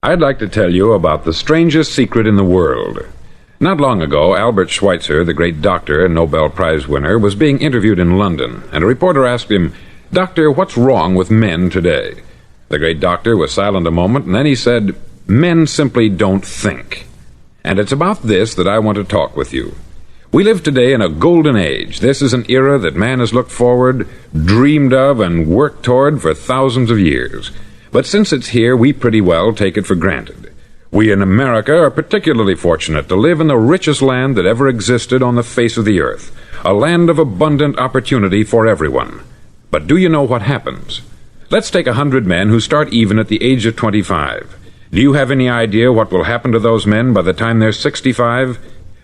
I'd like to tell you about the strangest secret in the world. Not long ago, Albert Schweitzer, the great doctor and Nobel Prize winner, was being interviewed in London, and a reporter asked him, "Doctor, what's wrong with men today?" The great doctor was silent a moment, and then he said, "Men simply don't think." And it's about this that I want to talk with you. We live today in a golden age. This is an era that man has looked forward, dreamed of, and worked toward for thousands of years. But since it's here, we pretty well take it for granted. We in America are particularly fortunate to live in the richest land that ever existed on the face of the earth, a land of abundant opportunity for everyone. But do you know what happens? Let's take 100 men who start even at the age of 25. Do you have any idea what will happen to those men by the time they're 65?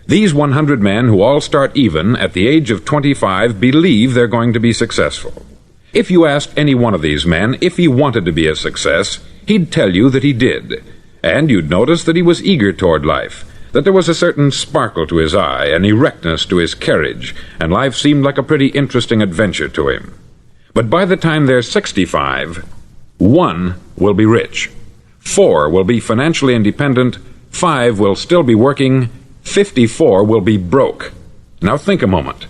These 100 men who all start even at the age of 25 believe they're going to be successful. If you asked any one of these men if he wanted to be a success, he'd tell you that he did. And you'd notice that he was eager toward life, that there was a certain sparkle to his eye, an erectness to his carriage, and life seemed like a pretty interesting adventure to him. But by the time they're 65, 1 will be rich, 4 will be financially independent, 5 will still be working, 54 will be broke. Now think a moment.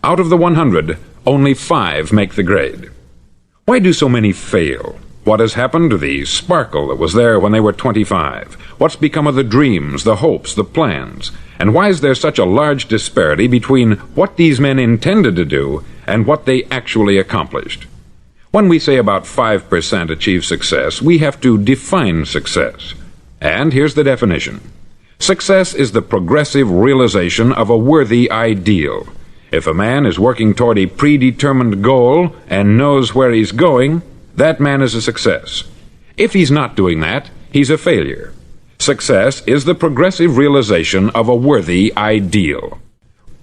Out of the 100, only 5 make the grade. Why do so many fail? What has happened to the sparkle that was there when they were 25? What's become of the dreams, the hopes, the plans? And why is there such a large disparity between what these men intended to do and what they actually accomplished? When we say about 5% achieve success, we have to define success. And here's the definition. Success is the progressive realization of a worthy ideal. If a man is working toward a predetermined goal and knows where he's going, that man is a success. If he's not doing that, he's a failure. Success is the progressive realization of a worthy ideal.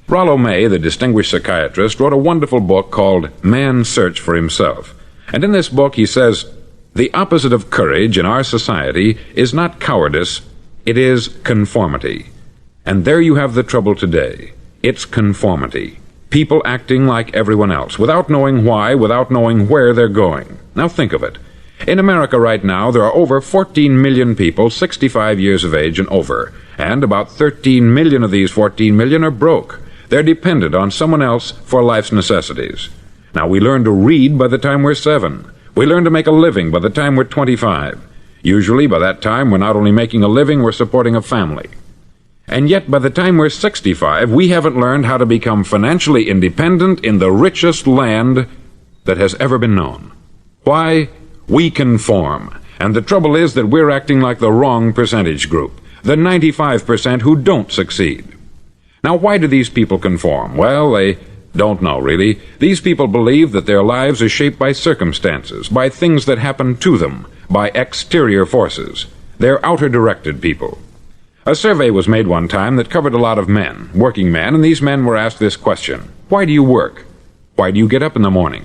Rollo May, the distinguished psychiatrist, wrote a wonderful book called Man's Search for Himself. And in this book he says, "The opposite of courage in our society is not cowardice, it is conformity." And there you have the trouble today. It's conformity. People acting like everyone else, without knowing why, without knowing where they're going. Now think of it. In America right now, there are over 14 million people 65 years of age and over, and about 13 million of these 14 million are broke. They're dependent on someone else for life's necessities. Now, we learn to read by the time we're 7. We learn to make a living by the time we're 25. Usually, by that time, we're not only making a living, we're supporting a family. And yet, by the time we're 65, we haven't learned how to become financially independent in the richest land that has ever been known. Why? We conform. And the trouble is that we're acting like the wrong percentage group, the 95% who don't succeed. Now, why do these people conform? Well, they don't know, really. These people believe that their lives are shaped by circumstances, by things that happen to them, by exterior forces. They're outer-directed people. A survey was made one time that covered a lot of men, working men, and these men were asked this question: why do you work? Why do you get up in the morning?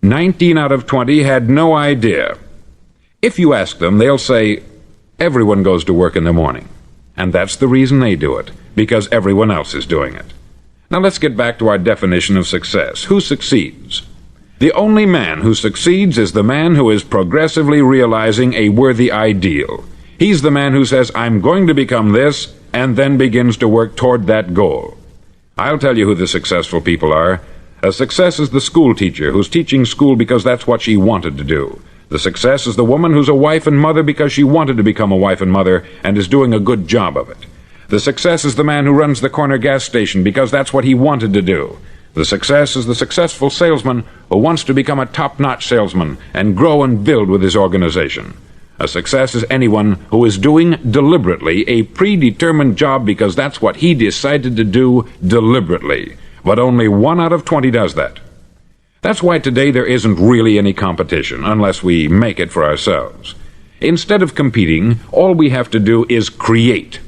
19 out of 20 had no idea. If you ask them, they'll say, everyone goes to work in the morning. And that's the reason they do it, because everyone else is doing it. Now let's get back to our definition of success. Who succeeds? The only man who succeeds is the man who is progressively realizing a worthy ideal. He's the man who says, I'm going to become this, and then begins to work toward that goal. I'll tell you who the successful people are. A success is the school teacher who's teaching school because that's what she wanted to do. The success is the woman who's a wife and mother because she wanted to become a wife and mother and is doing a good job of it. The success is the man who runs the corner gas station because that's what he wanted to do. The success is the successful salesman who wants to become a top-notch salesman and grow and build with his organization. A success is anyone who is doing deliberately a predetermined job because that's what he decided to do deliberately. But only 1 out of 20 does that. That's why today there isn't really any competition, unless we make it for ourselves. Instead of competing, all we have to do is create.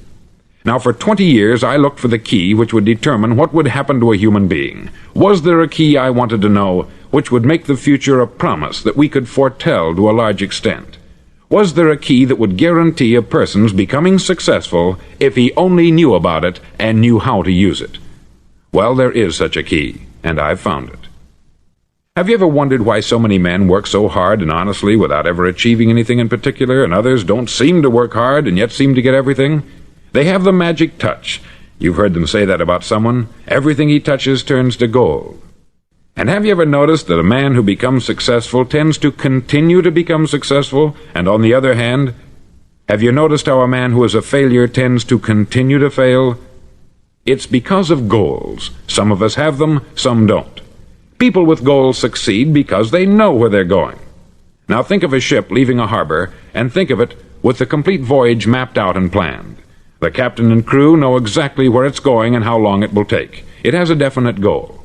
Now, for 20 years, I looked for the key which would determine what would happen to a human being. Was there a key I wanted to know which would make the future a promise that we could foretell to a large extent? Was there a key that would guarantee a person's becoming successful if he only knew about it and knew how to use it? Well, there is such a key, and I've found it. Have you ever wondered why so many men work so hard and honestly without ever achieving anything in particular, and others don't seem to work hard and yet seem to get everything? They have the magic touch. You've heard them say that about someone. Everything he touches turns to gold. And have you ever noticed that a man who becomes successful tends to continue to become successful, and on the other hand, have you noticed how a man who is a failure tends to continue to fail? It's because of goals. Some of us have them, some don't. People with goals succeed because they know where they're going. Now think of a ship leaving a harbor, and think of it with the complete voyage mapped out and planned. The captain and crew know exactly where it's going and how long it will take. It has a definite goal.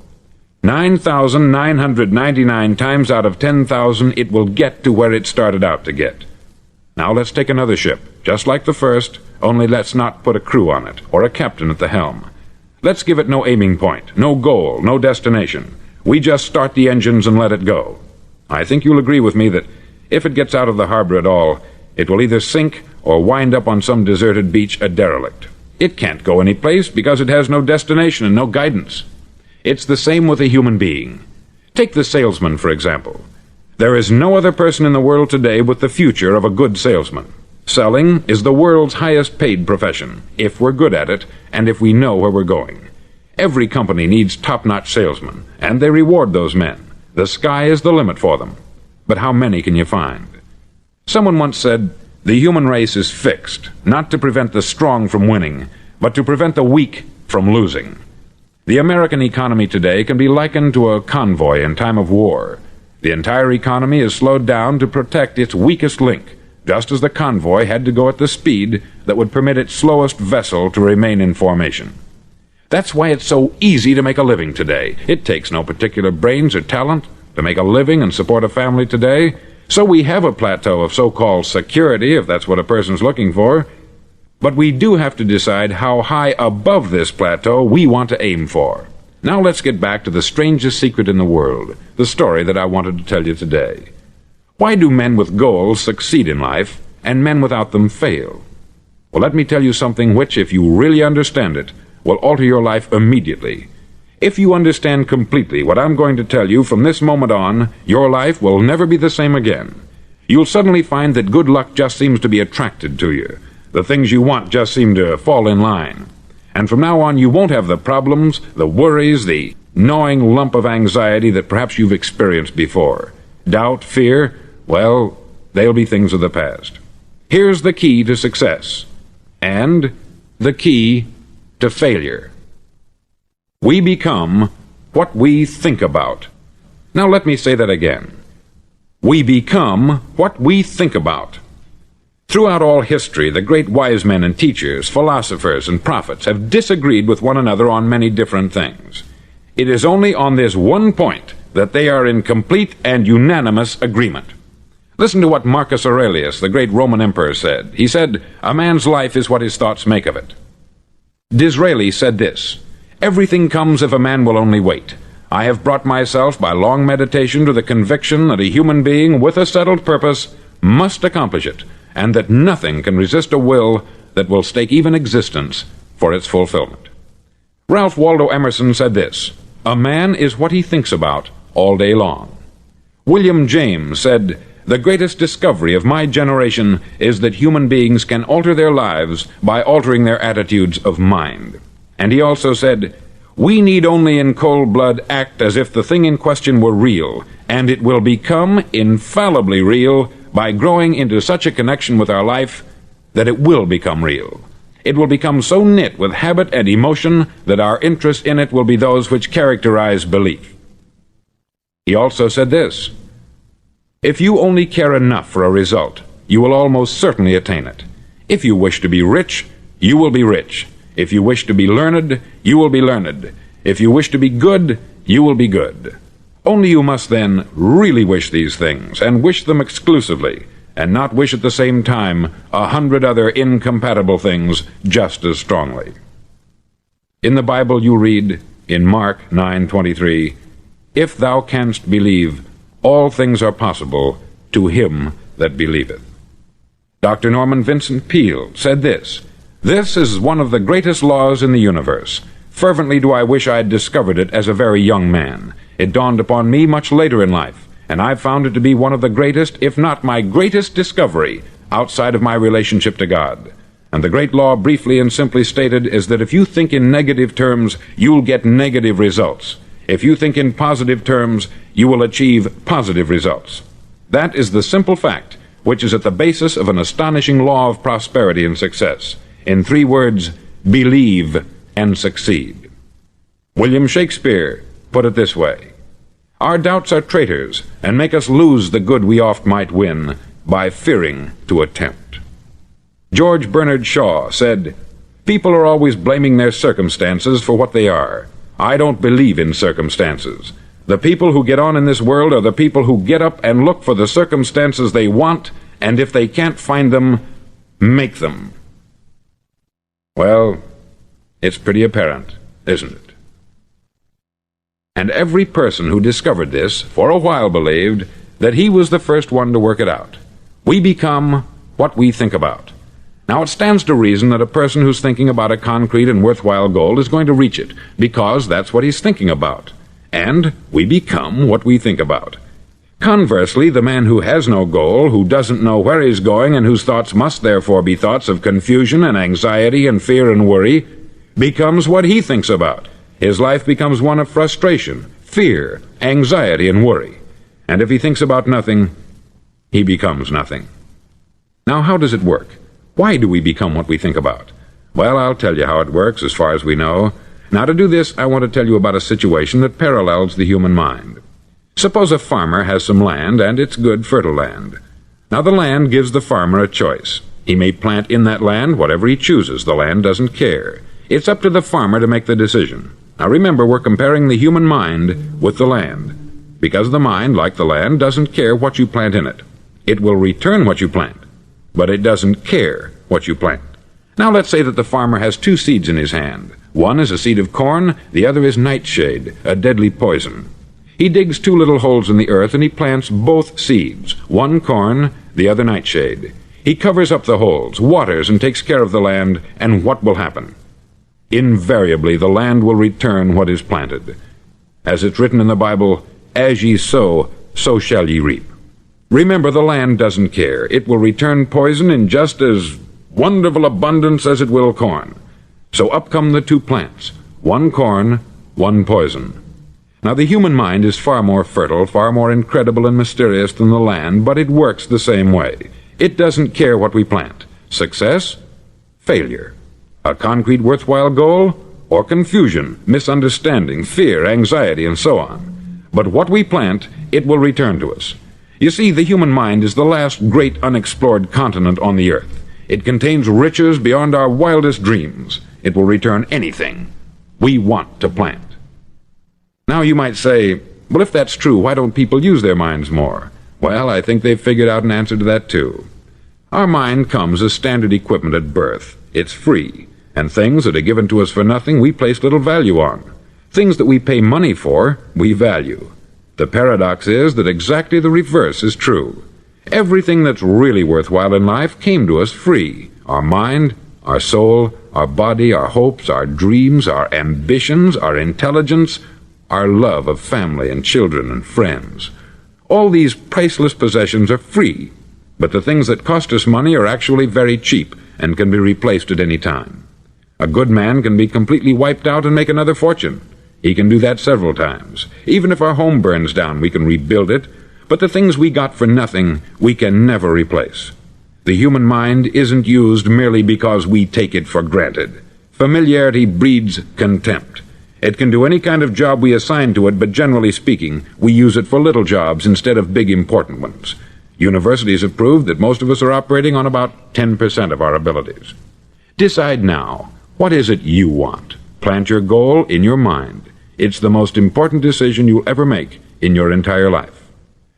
9,999 times out of 10,000 it will get to where it started out to get. Now let's take another ship, just like the first, only let's not put a crew on it, or a captain at the helm. Let's give it no aiming point, no goal, no destination. We just start the engines and let it go. I think you'll agree with me that if it gets out of the harbor at all, it will either sink or wind up on some deserted beach a derelict. It can't go any place because it has no destination and no guidance. It's the same with a human being. Take the salesman, for example. There is no other person in the world today with the future of a good salesman. Selling is the world's highest paid profession, if we're good at it, and if we know where we're going. Every company needs top-notch salesmen, and they reward those men. The sky is the limit for them. But how many can you find? Someone once said, the human race is fixed, not to prevent the strong from winning, but to prevent the weak from losing. The American economy today can be likened to a convoy in time of war. The entire economy is slowed down to protect its weakest link, just as the convoy had to go at the speed that would permit its slowest vessel to remain in formation. That's why it's so easy to make a living today. It takes no particular brains or talent to make a living and support a family today. So we have a plateau of so-called security, if that's what a person's looking for. But we do have to decide how high above this plateau we want to aim for. Now let's get back to the strangest secret in the world, the story that I wanted to tell you today. Why do men with goals succeed in life, and men without them fail? Well, let me tell you something which, if you really understand it, will alter your life immediately. If you understand completely what I'm going to tell you from this moment on, your life will never be the same again. You'll suddenly find that good luck just seems to be attracted to you. The things you want just seem to fall in line. And from now on, you won't have the problems, the worries, the gnawing lump of anxiety that perhaps you've experienced before. Doubt, fear, well, they'll be things of the past. Here's the key to success, and the key to failure. We become what we think about. Now let me say that again. We become what we think about. Throughout all history, the great wise men and teachers, philosophers and prophets have disagreed with one another on many different things. It is only on this one point that they are in complete and unanimous agreement. Listen to what Marcus Aurelius, the great Roman emperor, said. He said, "A man's life is what his thoughts make of it." Disraeli said this, "Everything comes if a man will only wait. I have brought myself by long meditation to the conviction that a human being with a settled purpose must accomplish it, and that nothing can resist a will that will stake even existence for its fulfillment." Ralph Waldo Emerson said this, "A man is what he thinks about all day long." William James said, "The greatest discovery of my generation is that human beings can alter their lives by altering their attitudes of mind." And he also said, "We need only in cold blood act as if the thing in question were real, and it will become infallibly real by growing into such a connection with our life that it will become real. It will become so knit with habit and emotion that our interest in it will be those which characterize belief." He also said this, "If you only care enough for a result, you will almost certainly attain it. If you wish to be rich, you will be rich. If you wish to be learned, you will be learned. If you wish to be good, you will be good. Only you must then really wish these things, and wish them exclusively, and not wish at the same time 100 other incompatible things just as strongly." In the Bible you read, in Mark 9:23, "If thou canst believe, all things are possible to him that believeth." Dr. Norman Vincent Peale said this, "This is one of the greatest laws in the universe. Fervently do I wish I had discovered it as a very young man. It dawned upon me much later in life, and I've found it to be one of the greatest, if not my greatest discovery, outside of my relationship to God. And the great law, briefly and simply stated, is that if you think in negative terms, you'll get negative results. If you think in positive terms, you will achieve positive results. That is the simple fact which is at the basis of an astonishing law of prosperity and success. In 3 words, believe and succeed. William Shakespeare put it this way: "Our doubts are traitors, and make us lose the good we oft might win, by fearing to attempt." George Bernard Shaw said, "People are always blaming their circumstances for what they are. I don't believe in circumstances. The people who get on in this world are the people who get up and look for the circumstances they want, and if they can't find them, make them." Well, it's pretty apparent, isn't it? And every person who discovered this for a while believed that he was the first one to work it out. We become what we think about. Now, it stands to reason that a person who's thinking about a concrete and worthwhile goal is going to reach it, because that's what he's thinking about. And we become what we think about. Conversely, the man who has no goal, who doesn't know where he's going, and whose thoughts must therefore be thoughts of confusion and anxiety and fear and worry, becomes what he thinks about. His life becomes one of frustration, fear, anxiety, and worry. And if he thinks about nothing, he becomes nothing. Now, how does it work? Why do we become what we think about? Well, I'll tell you how it works as far as we know. Now, to do this, I want to tell you about a situation that parallels the human mind. Suppose a farmer has some land, and it's good, fertile land. Now, the land gives the farmer a choice. He may plant in that land whatever he chooses. The land doesn't care. It's up to the farmer to make the decision. Now, remember, we're comparing the human mind with the land, because the mind, like the land, doesn't care what you plant in it. It will return what you plant, but it doesn't care what you plant. Now, let's say that the farmer has 2 seeds in his hand. One is a seed of corn, the other is nightshade, a deadly poison. He digs 2 little holes in the earth, and he plants both seeds, one corn, the other nightshade. He covers up the holes, waters, and takes care of the land, and what will happen? Invariably, the land will return what is planted. As it's written in the Bible, "As ye sow, so shall ye reap." Remember, the land doesn't care. It will return poison in just as wonderful abundance as it will corn. So up come the 2 plants, one corn, one poison. Now, the human mind is far more fertile, far more incredible and mysterious than the land, but it works the same way. It doesn't care what we plant. Success, failure. A concrete worthwhile goal, or confusion, misunderstanding, fear, anxiety, and so on. But what we plant, it will return to us. You see, the human mind is the last great unexplored continent on the earth. It contains riches beyond our wildest dreams. It will return anything we want to plant. Now, you might say, well, if that's true, why don't people use their minds more? Well, I think they've figured out an answer to that, too. Our mind comes as standard equipment at birth. It's free, and things that are given to us for nothing we place little value on. Things that we pay money for, we value. The paradox is that exactly the reverse is true. Everything that's really worthwhile in life came to us free. Our mind, our soul, our body, our hopes, our dreams, our ambitions, our intelligence, our love of family and children and friends. All these priceless possessions are free, but the things that cost us money are actually very cheap and can be replaced at any time. A good man can be completely wiped out and make another fortune. He can do that several times. Even if our home burns down, we can rebuild it, but the things we got for nothing, we can never replace. The human mind isn't used merely because we take it for granted. Familiarity breeds contempt. It can do any kind of job we assign to it, but generally speaking, we use it for little jobs instead of big important ones. Universities have proved that most of us are operating on about 10% of our abilities. Decide now, what is it you want? Plant your goal in your mind. It's the most important decision you'll ever make in your entire life.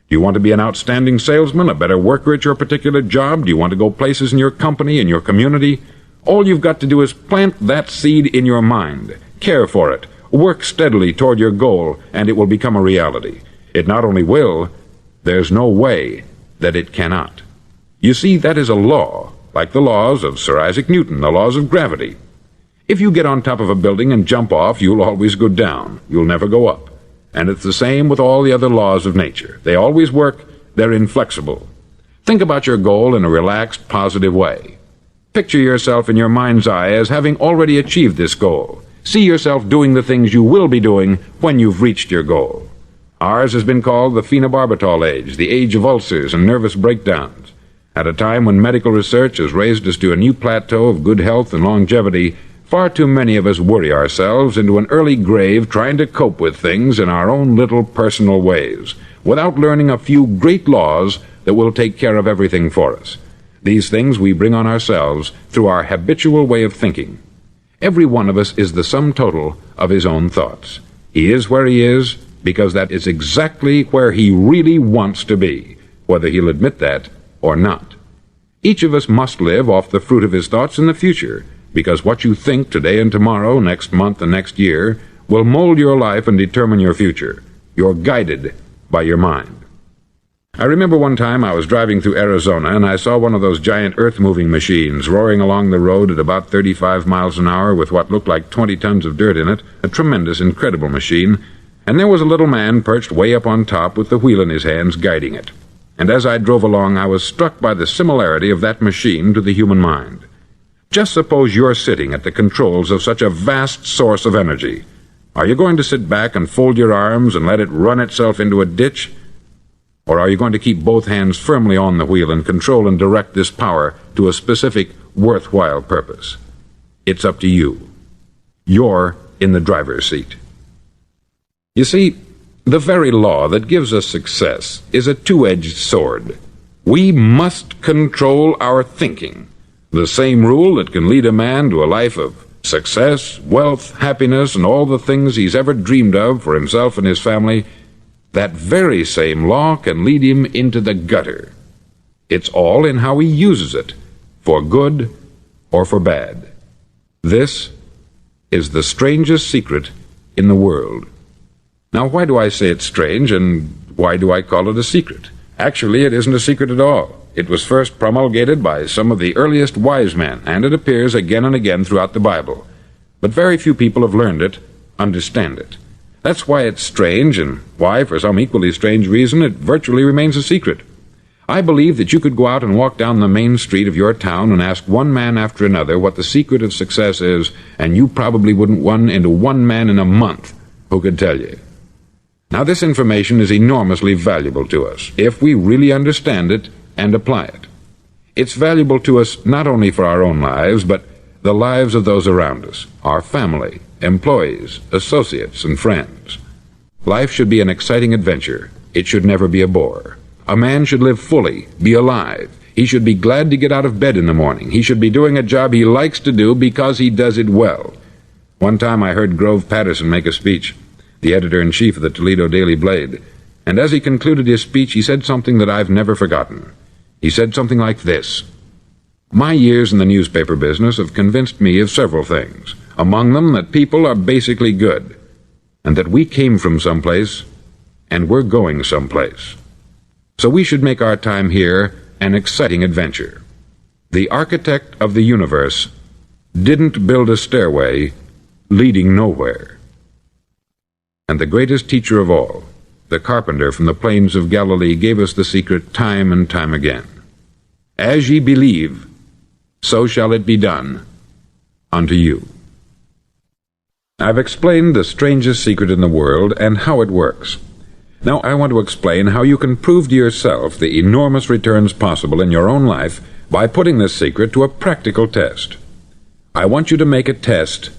Do you want to be an outstanding salesman, a better worker at your particular job? Do you want to go places in your company, in your community? All you've got to do is plant that seed in your mind. Care for it. Work steadily toward your goal, and it will become a reality. It not only will, there's no way that it cannot. You see, that is a law, like the laws of Sir Isaac Newton, the laws of gravity. If you get on top of a building and jump off, you'll always go down. You'll never go up. And it's the same with all the other laws of nature. They always work, they're inflexible. Think about your goal in a relaxed, positive way. Picture yourself in your mind's eye as having already achieved this goal. See yourself doing the things you will be doing when you've reached your goal. Ours has been called the phenobarbital age, the age of ulcers and nervous breakdowns. At a time when medical research has raised us to a new plateau of good health and longevity, far too many of us worry ourselves into an early grave trying to cope with things in our own little personal ways, without learning a few great laws that will take care of everything for us. These things we bring on ourselves through our habitual way of thinking. Every one of us is the sum total of his own thoughts. He is where he is because that is exactly where he really wants to be, whether he'll admit that or not. Each of us must live off the fruit of his thoughts in the future, because what you think today and tomorrow, next month and next year, will mold your life and determine your future. You're guided by your mind. I remember one time I was driving through Arizona and I saw one of those giant earth-moving machines roaring along the road at about 35 miles an hour with what looked like 20 tons of dirt in it, a tremendous, incredible machine, and there was a little man perched way up on top with the wheel in his hands guiding it. And as I drove along, I was struck by the similarity of that machine to the human mind. Just suppose you're sitting at the controls of such a vast source of energy. Are you going to sit back and fold your arms and let it run itself into a ditch? Or are you going to keep both hands firmly on the wheel and control and direct this power to a specific, worthwhile purpose? It's up to you. You're in the driver's seat. You see, the very law that gives us success is a two-edged sword. We must control our thinking. The same rule that can lead a man to a life of success, wealth, happiness, and all the things he's ever dreamed of for himself and his family, that very same law can lead him into the gutter. It's all in how he uses it, for good or for bad. This is the strangest secret in the world. Now, why do I say it's strange, and why do I call it a secret? Actually, it isn't a secret at all. It was first promulgated by some of the earliest wise men, and it appears again and again throughout the Bible. But very few people have learned it, understand it. That's why it's strange, and why, for some equally strange reason, it virtually remains a secret. I believe that you could go out and walk down the main street of your town and ask one man after another what the secret of success is, and you probably wouldn't run into one man in a month who could tell you. Now, this information is enormously valuable to us, if we really understand it and apply it. It's valuable to us not only for our own lives, but the lives of those around us, our family, employees, associates, and friends. Life should be an exciting adventure. It should never be a bore. A man should live fully, be alive. He should be glad to get out of bed in the morning. He should be doing a job he likes to do because he does it well. One time I heard Grove Patterson make a speech, the editor-in-chief of the Toledo Daily Blade, and as he concluded his speech, he said something that I've never forgotten. He said something like this: "My years in the newspaper business have convinced me of several things, among them that people are basically good, and that we came from someplace, and we're going someplace. So we should make our time here an exciting adventure. The architect of the universe didn't build a stairway leading nowhere." And the greatest teacher of all, the carpenter from the plains of Galilee, gave us the secret time and time again. As ye believe, so shall it be done unto you. I've explained the strangest secret in the world and how it works. Now I want to explain how you can prove to yourself the enormous returns possible in your own life by putting this secret to a practical test. I want you to make a test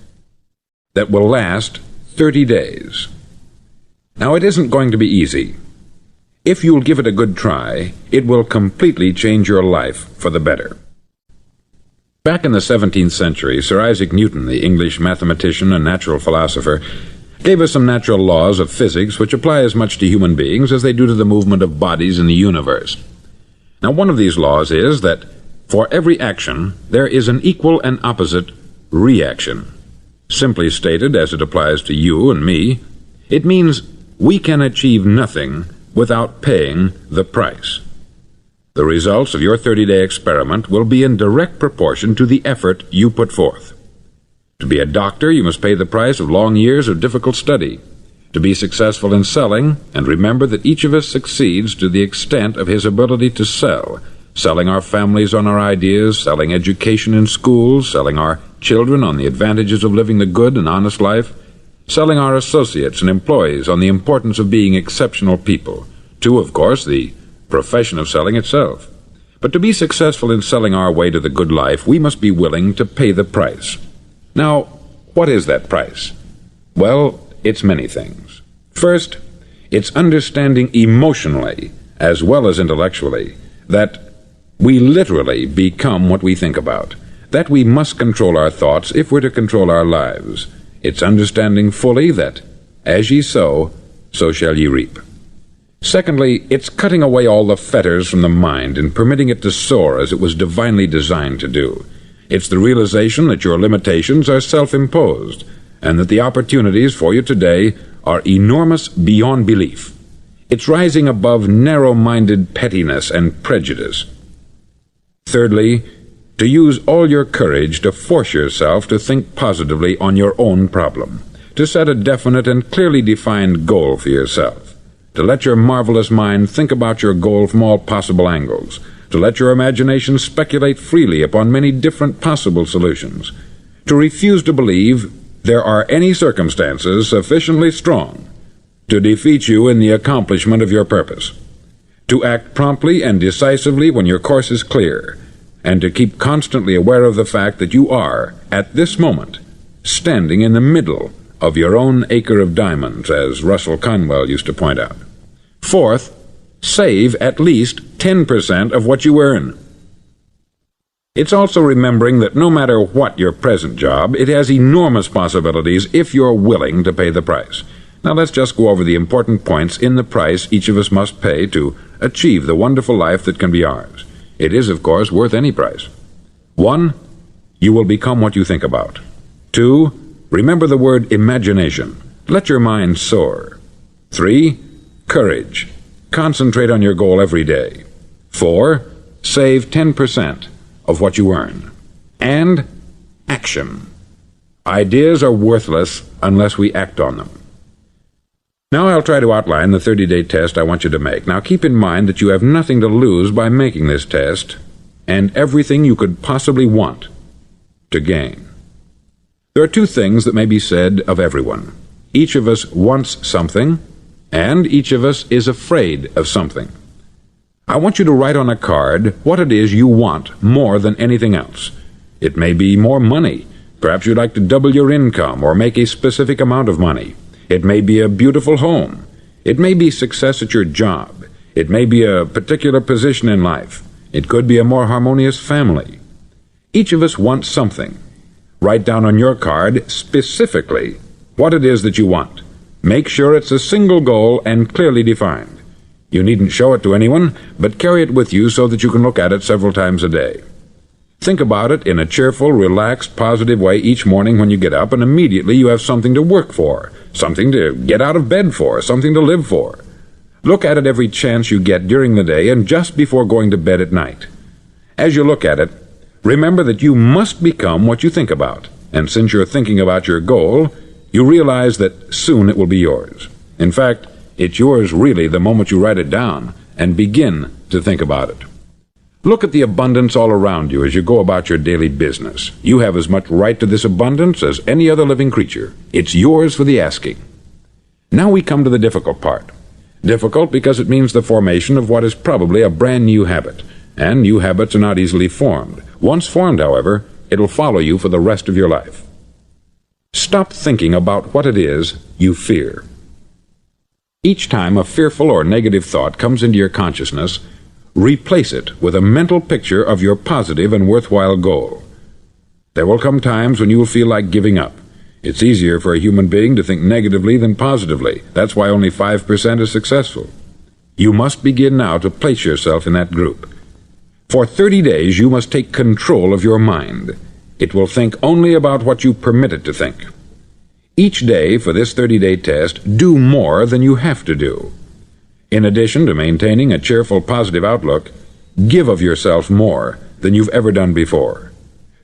that will last 30 days. Now, it isn't going to be easy. If you'll give it a good try, it will completely change your life for the better. Back in the 17th century, Sir Isaac Newton, the English mathematician and natural philosopher, gave us some natural laws of physics which apply as much to human beings as they do to the movement of bodies in the universe. Now, one of these laws is that for every action, there is an equal and opposite reaction. Simply stated, as it applies to you and me, it means we can achieve nothing without paying the price. The results of your 30-day experiment will be in direct proportion to the effort you put forth. To be a doctor, you must pay the price of long years of difficult study. to be successful in selling, and remember that each of us succeeds to the extent of his ability to sell, selling our families on our ideas, selling education in schools, selling our children on the advantages of living the good and honest life, selling our associates and employees on the importance of being exceptional people, to, of course, the profession of selling itself. But to be successful in selling our way to the good life, we must be willing to pay the price. Now, what is that price? Well, it's many things. First, it's understanding emotionally, as well as intellectually, that we literally become what we think about, that we must control our thoughts if we're to control our lives. It's understanding fully that, as ye sow, so shall ye reap. Secondly, it's cutting away all the fetters from the mind and permitting it to soar as it was divinely designed to do. It's the realization that your limitations are self-imposed, and that the opportunities for you today are enormous beyond belief. It's rising above narrow-minded pettiness and prejudice. Thirdly, to use all your courage to force yourself to think positively on your own problem, to set a definite and clearly defined goal for yourself, to let your marvelous mind think about your goal from all possible angles, to let your imagination speculate freely upon many different possible solutions, to refuse to believe there are any circumstances sufficiently strong to defeat you in the accomplishment of your purpose, to act promptly and decisively when your course is clear, and to keep constantly aware of the fact that you are, at this moment, standing in the middle of your own acre of diamonds, as Russell Conwell used to point out. Fourth, save at least 10% of what you earn. It's also remembering that no matter what your present job, it has enormous possibilities if you're willing to pay the price. Now let's just go over the important points in the price each of us must pay to achieve the wonderful life that can be ours. It is, of course, worth any price. 1. You will become what you think about. 2. Remember the word imagination. Let your mind soar. 3. Courage. Concentrate on your goal every day. 4. Save 10% of what you earn. And action. Ideas are worthless unless we act on them. Now I'll try to outline the 30-day test I want you to make. Now keep in mind that you have nothing to lose by making this test, and everything you could possibly want to gain. There are two things that may be said of everyone. Each of us wants something, and each of us is afraid of something. I want you to write on a card what it is you want more than anything else. It may be more money. Perhaps you'd like to double your income or make a specific amount of money. It may be a beautiful home. It may be success at your job. It may be a particular position in life. It could be a more harmonious family. Each of us wants something. Write down on your card specifically what it is that you want. Make sure it's a single goal and clearly defined. You needn't show it to anyone, but carry it with you so that you can look at it several times a day. Think about it in a cheerful, relaxed, positive way each morning when you get up, and immediately you have something to work for, something to get out of bed for, something to live for. Look at it every chance you get during the day and just before going to bed at night. As you look at it, remember that you must become what you think about, and since you're thinking about your goal, you realize that soon it will be yours. In fact, it's yours really the moment you write it down and begin to think about it. Look at the abundance all around you as you go about your daily business. You have as much right to this abundance as any other living creature. It's yours for the asking. Now we come to the difficult part. Difficult because it means the formation of what is probably a brand new habit, and new habits are not easily formed. Once formed, however, it'll follow you for the rest of your life. Stop thinking about what it is you fear. Each time a fearful or negative thought comes into your consciousness, replace it with a mental picture of your positive and worthwhile goal. There will come times when you will feel like giving up. It's easier for a human being to think negatively than positively. That's why only 5% is successful. You must begin now to place yourself in that group. For 30 days you must take control of your mind. It will think only about what you permit it to think. Each day for this 30-day test, do more than you have to do. In addition to maintaining a cheerful, positive outlook, give of yourself more than you've ever done before.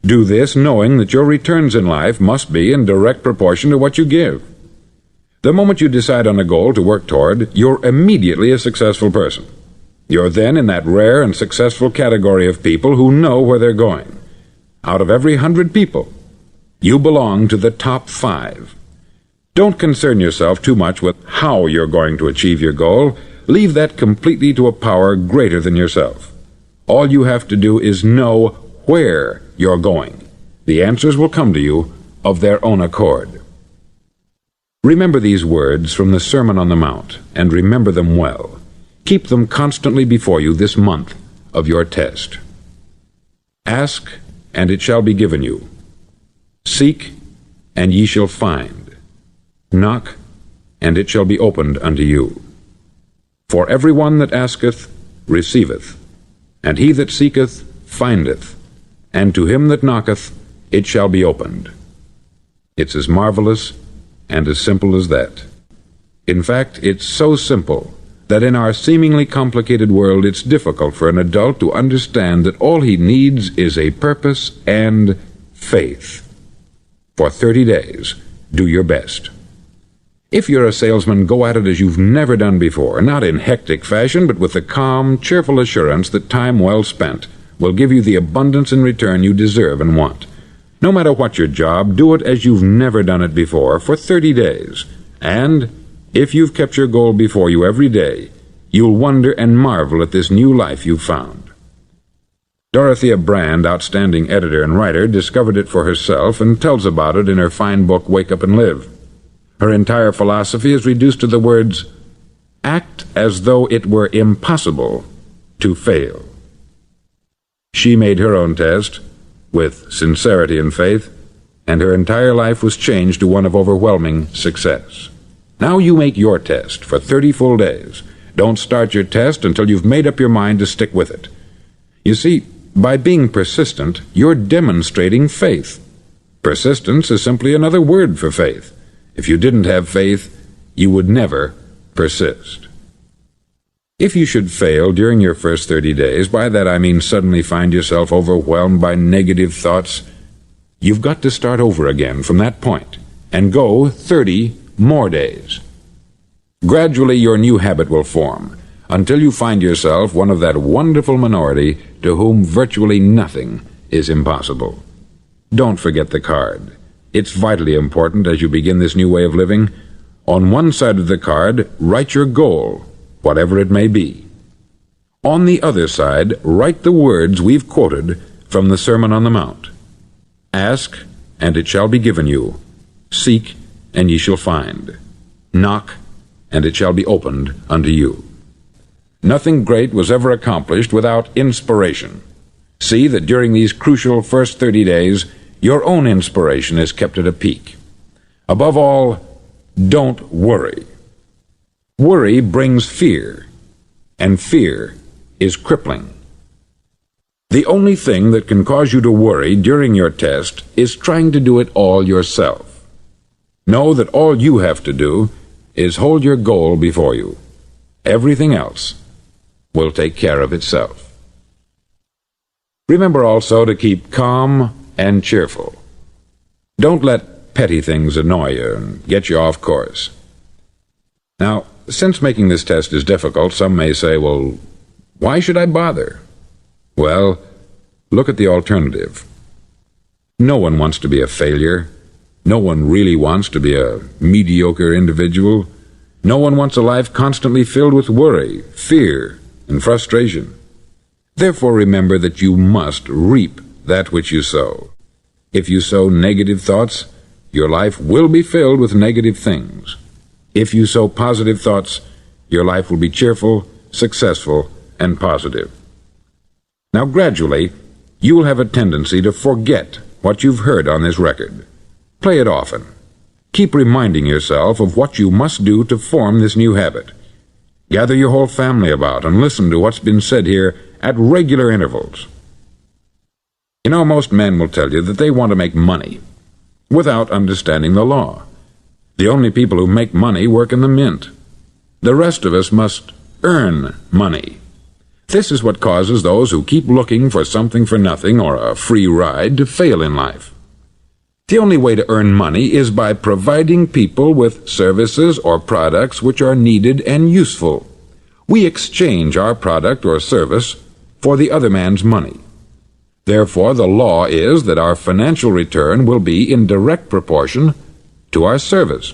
Do this knowing that your returns in life must be in direct proportion to what you give. The moment you decide on a goal to work toward, you're immediately a successful person. You're then in that rare and successful category of people who know where they're going. Out of every 100 people, you belong to the top 5. Don't concern yourself too much with how you're going to achieve your goal. Leave that completely to a power greater than yourself. All you have to do is know where you're going. The answers will come to you of their own accord. Remember these words from the Sermon on the Mount, and remember them well. Keep them constantly before you this month of your test. Ask, and it shall be given you. Seek, and ye shall find. Knock, and it shall be opened unto you. For every one that asketh receiveth, and he that seeketh findeth, and to him that knocketh it shall be opened. It's as marvelous and as simple as that. In fact, it's so simple that in our seemingly complicated world it's difficult for an adult to understand that all he needs is a purpose and faith. For 30 days, do your best. If you're a salesman, go at it as you've never done before, not in hectic fashion, but with the calm, cheerful assurance that time well spent will give you the abundance in return you deserve and want. No matter what your job, do it as you've never done it before for 30 days. And if you've kept your goal before you every day, you'll wonder and marvel at this new life you've found. Dorothea Brand, outstanding editor and writer, discovered it for herself and tells about it in her fine book, Wake Up and Live. Her entire philosophy is reduced to the words, act as though it were impossible to fail. She made her own test with sincerity and faith, and her entire life was changed to one of overwhelming success. Now you make your test for 30 full days. Don't start your test until you've made up your mind to stick with it. You see, by being persistent, you're demonstrating faith. Persistence is simply another word for faith. If you didn't have faith, you would never persist. If you should fail during your first 30 days, by that I mean suddenly find yourself overwhelmed by negative thoughts, you've got to start over again from that point and go 30 more days. Gradually your new habit will form until you find yourself one of that wonderful minority to whom virtually nothing is impossible. Don't forget the card. It's vitally important as you begin this new way of living. On one side of the card, write your goal, whatever it may be. On the other side, write the words we've quoted from the Sermon on the Mount. Ask, and it shall be given you. Seek, and ye shall find. Knock, and it shall be opened unto you. Nothing great was ever accomplished without inspiration. See that during these crucial first 30 days, your own inspiration is kept at a peak. Above all, don't worry. Worry brings fear, and fear is crippling. The only thing that can cause you to worry during your test is trying to do it all yourself. Know that all you have to do is hold your goal before you. Everything else will take care of itself. Remember also to keep calm and cheerful. Don't let petty things annoy you and get you off course. Now, since making this test is difficult, some may say, well, why should I bother? Well, look at the alternative. No one wants to be a failure. No one really wants to be a mediocre individual. No one wants a life constantly filled with worry, fear, and frustration. Therefore, remember that you must reap that which you sow. If you sow negative thoughts, your life will be filled with negative things. If you sow positive thoughts, your life will be cheerful, successful, and positive. Now, gradually, you will have a tendency to forget what you've heard on this record. Play it often. Keep reminding yourself of what you must do to form this new habit. Gather your whole family about and listen to what's been said here at regular intervals. You know, most men will tell you that they want to make money without understanding the law. The only people who make money work in the mint. The rest of us must earn money. This is what causes those who keep looking for something for nothing or a free ride to fail in life. The only way to earn money is by providing people with services or products which are needed and useful. We exchange our product or service for the other man's money. Therefore, the law is that our financial return will be in direct proportion to our service.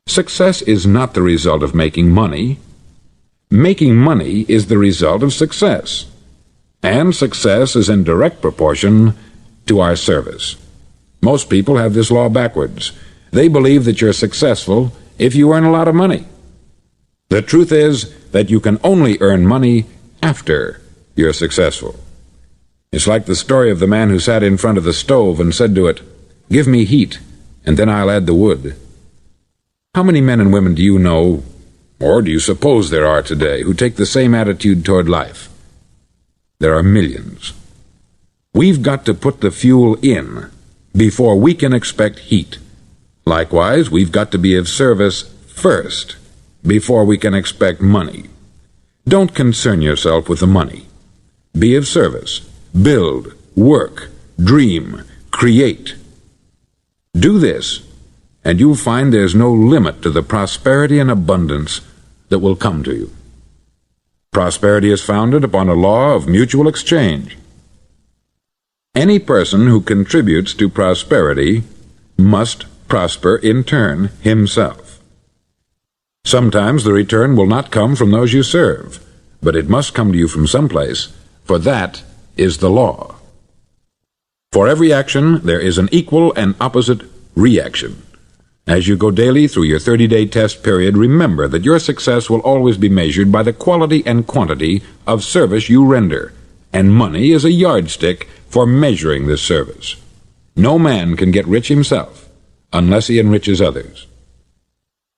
Success is not the result of making money. Making money is the result of success. And success is in direct proportion to our service. Most people have this law backwards. They believe that you're successful if you earn a lot of money. The truth is that you can only earn money after you're successful. It's like the story of the man who sat in front of the stove and said to it, "Give me heat, and then I'll add the wood." How many men and women do you know, or do you suppose there are today, who take the same attitude toward life? There are millions. We've got to put the fuel in before we can expect heat. Likewise, we've got to be of service first before we can expect money. Don't concern yourself with the money. Be of service. Build, work, dream, create. Do this, and you'll find there's no limit to the prosperity and abundance that will come to you. Prosperity is founded upon a law of mutual exchange. Any person who contributes to prosperity must prosper in turn himself. Sometimes the return will not come from those you serve, but it must come to you from someplace, for that is the law. For every action, there is an equal and opposite reaction. As you go daily through your 30-day test period, remember that your success will always be measured by the quality and quantity of service you render, and money is a yardstick for measuring this service. No man can get rich himself unless he enriches others.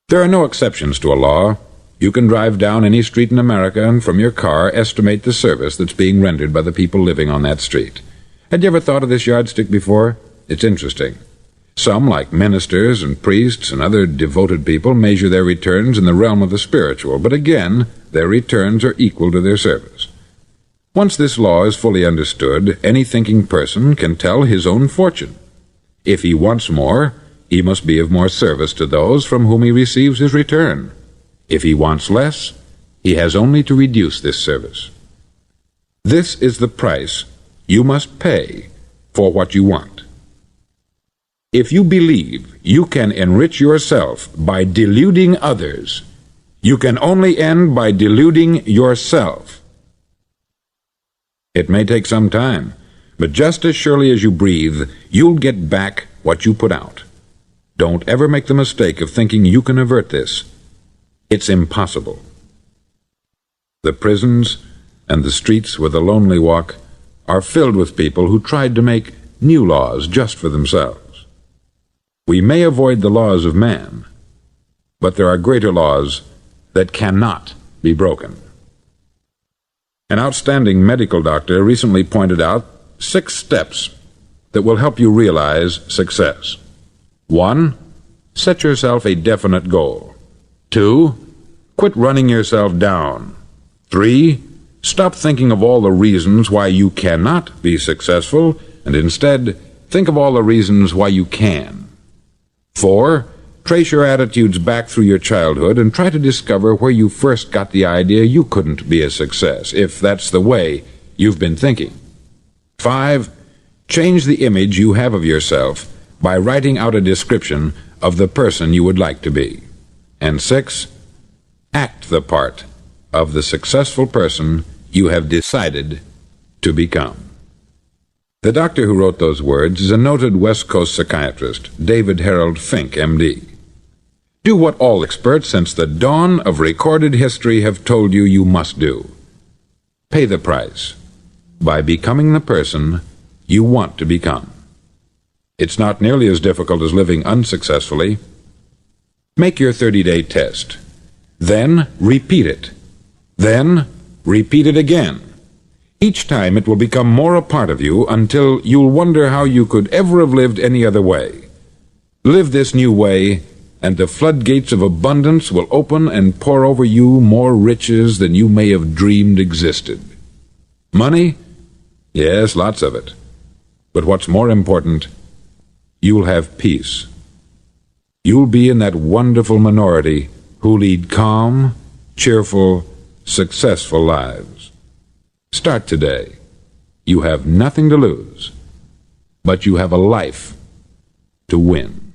There are no exceptions to a law. You can drive down any street in America and from your car estimate the service that's being rendered by the people living on that street. Had you ever thought of this yardstick before? It's interesting. Some, like ministers and priests and other devoted people, measure their returns in the realm of the spiritual, but again, their returns are equal to their service. Once this law is fully understood, any thinking person can tell his own fortune. If he wants more, he must be of more service to those from whom he receives his return. If he wants less, he has only to reduce this service. This is the price you must pay for what you want. If you believe you can enrich yourself by deluding others, you can only end by deluding yourself. It may take some time, but just as surely as you breathe, you'll get back what you put out. Don't ever make the mistake of thinking you can avert this. It's impossible. The prisons and the streets where the lonely walk are filled with people who tried to make new laws just for themselves. We may avoid the laws of man, but there are greater laws that cannot be broken. An outstanding medical doctor recently pointed out 6 steps that will help you realize success. 1. Set yourself a definite goal. 2. Quit running yourself down. 3. Stop thinking of all the reasons why you cannot be successful, and instead think of all the reasons why you can. 4. Trace your attitudes back through your childhood and try to discover where you first got the idea you couldn't be a success, if that's the way you've been thinking. 5. Change the image you have of yourself by writing out a description of the person you would like to be. And 6. Act the part of the successful person you have decided to become. The doctor who wrote those words is a noted West Coast psychiatrist, David Harold Fink, M.D. Do what all experts since the dawn of recorded history have told you you must do. Pay the price by becoming the person you want to become. It's not nearly as difficult as living unsuccessfully. Make your 30-day test. Then repeat it. Then repeat it again. Each time it will become more a part of you until you'll wonder how you could ever have lived any other way. Live this new way, and the floodgates of abundance will open and pour over you more riches than you may have dreamed existed. Money? Yes, lots of it. But what's more important, you'll have peace. You'll be in that wonderful minority who lead calm, cheerful, successful lives. Start today. You have nothing to lose, but you have a life to win.